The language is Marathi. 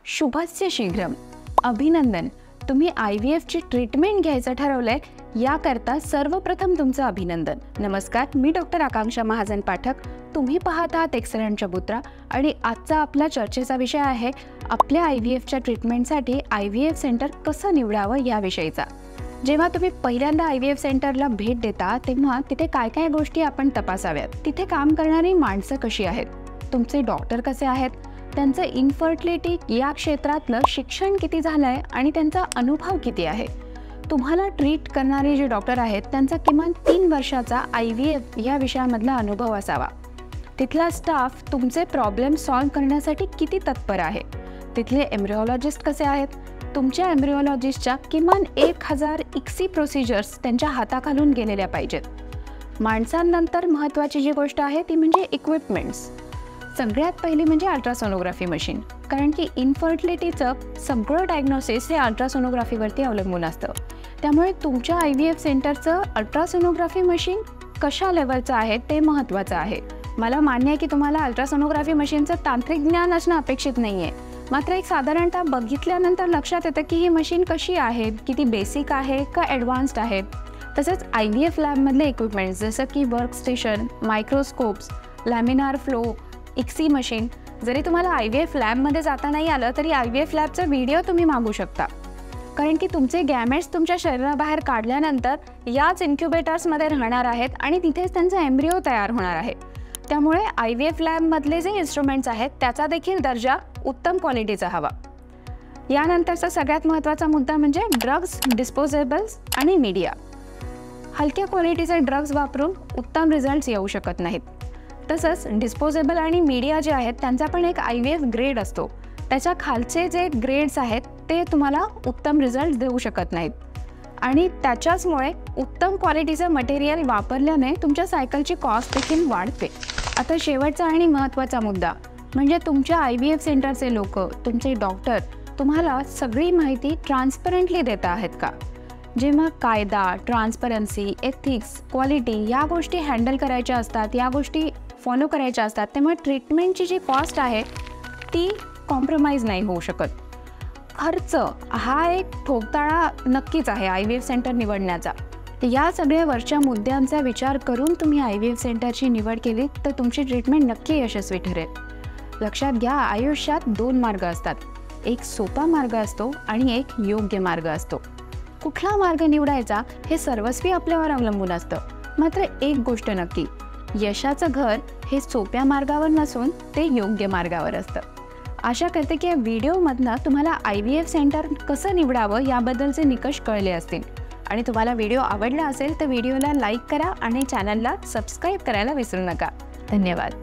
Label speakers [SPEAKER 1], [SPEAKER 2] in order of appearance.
[SPEAKER 1] शुभस्य शीघ्रम. अभिनंदन, तुम्ही IVF ची ट्रीटमेंट घ्यायचं ठरवलंय. याकरता सर्वप्रथम तुमचं अभिनंदन. नमस्कार, मी डॉक्टर आकांक्षा महाजन पाठक. तुम्ही पाहत आहात एक्सलंट चबुतरा आणि आजचा आपला चर्चेचा विषय आहे आपल्या IVFच्या ट्रीटमेंटसाठी IVF सेंटर कसं निवडावं याविषयीचा. जेव्हा तुम्ही पहिल्यांदा IVF सेंटरला भेट देता तेव्हा तिथे काय काय गोष्टी आपण तपासाव्यात. तिथे काम करणारी माणसं कशी आहेत, तुमचे डॉक्टर कसे आहेत, त्यांचं इन्फर्टिलिटी या क्षेत्रातलं शिक्षण किती झालंय आणि त्यांचा अनुभव किती आहे. तुम्हाला ट्रीट करणारे जे डॉक्टर आहेत त्यांचा किमान 3 वर्षाचा IVF या विषयामधला अनुभव असावा. तिथला स्टाफ तुमचे प्रॉब्लेम सॉल्व्ह करण्यासाठी किती तत्पर आहे. तिथले एम्ब्रिओलॉजिस्ट कसे आहेत. तुमच्या एम्ब्रिओलॉजिस्टच्या किमान 1000 ICSI प्रोसिजर्स त्यांच्या हाताखालून गेलेल्या पाहिजेत. माणसांनंतर महत्त्वाची जी गोष्ट आहे ती म्हणजे इक्विपमेंट्स. सगळ्यात पहिली म्हणजे अल्ट्रासोनोग्राफी मशीन, कारण की इन्फर्टिलिटीचं सगळं डायग्नोसिस हे अल्ट्रासोनोग्राफीवरती अवलंबून असतं. त्यामुळे तुमच्या IVF सेंटरचं अल्ट्रासोनोग्राफी मशीन कशा लेवलचं आहे ते महत्त्वाचं आहे. मला मान्य आहे की तुम्हाला अल्ट्रासोनोग्राफी मशीनचं तांत्रिक ज्ञान असणं अपेक्षित नाही आहे, मात्र एक साधारणतः बघितल्यानंतर लक्षात येतं की ही मशीन कशी आहे, किती बेसिक आहे का ॲडव्हान्स्ड आहे. तसंच IVF लॅबमधले इक्विपमेंट्स जसं की workstation, microscopes, laminar flow, ICSI machine. जरी तुम्हाला IVF लॅबमध्ये जाता नाही आलं तरी IVF लॅबचा व्हिडिओ तुम्ही मागू शकता, कारण की तुमचे गॅमेट्स तुमच्या शरीराबाहेर काढल्यानंतर याच इन्क्युबेटर्समध्ये राहणार आहेत आणि तिथेच त्यांचा एम्ब्रिओ तयार होणार आहे. त्यामुळे IVF लॅबमधले जे इन्स्ट्रुमेंट्स आहेत त्याचा देखील दर्जा उत्तम क्वालिटीचा हवा. यानंतरचा सगळ्यात महत्त्वाचा मुद्दा म्हणजे ड्रग्स, डिस्पोजेबल्स आणि मीडिया. हलक्या क्वालिटीचे ड्रग्स वापरून उत्तम रिझल्ट्स येऊ शकत नाहीत. तसंच डिस्पोजेबल आणि मीडिया जे आहेत त्यांचा पण एक IVF ग्रेड असतो. त्याच्या खालचे जे ग्रेड्स आहेत ते तुम्हाला उत्तम रिझल्ट देऊ शकत नाहीत आणि त्याच्याचमुळे उत्तम क्वालिटीचं मटेरियल वापरल्याने तुमच्या सायकलची कॉस्ट देखील वाढते. आता शेवटचा आणि महत्त्वाचा मुद्दा म्हणजे तुमच्या IVF सेंटरचे लोक, तुमचे डॉक्टर तुम्हाला सगळी माहिती ट्रान्सपरंटली देता आहेत का. जेव्हा कायदा, ट्रान्सपरन्सी, एथिक्स, क्वालिटी या गोष्टी हँडल करायच्या असतात, या गोष्टी फॉलो करायच्या असतात, तेव्हा ट्रीटमेंटची जी कॉस्ट आहे ती कॉम्प्रोमाइज नाही होऊ शकत. खर्च हा एक ठोकताळा नक्कीच आहे IVF सेंटर निवडण्याचा. या सगळ्या वरच्या मुद्द्यांचा विचार करून तुम्ही IVF सेंटरची निवड केली तर तुमची ट्रीटमेंट नक्की यशस्वी ठरेल. लक्षात घ्या, आयुष्यात 2 मार्ग असतात. एक सोपा मार्ग असतो आणि एक योग्य मार्ग असतो. कुठला मार्ग निवडायचा हे सर्वस्वी आपल्यावर अवलंबून असतं. मात्र एक गोष्ट नक्की, यशाचं घर हे सोप्या मार्गावर नसून ते योग्य मार्गावर असतं. आशा करते की या व्हिडिओमधनं तुम्हाला IVF सेंटर कसं निवडावं याबद्दलचे निकष कळले असतील आणि तुम्हाला व्हिडिओ आवडला असेल तर व्हिडिओला लाईक करा आणि चॅनलला सबस्क्राईब करायला विसरू नका. धन्यवाद.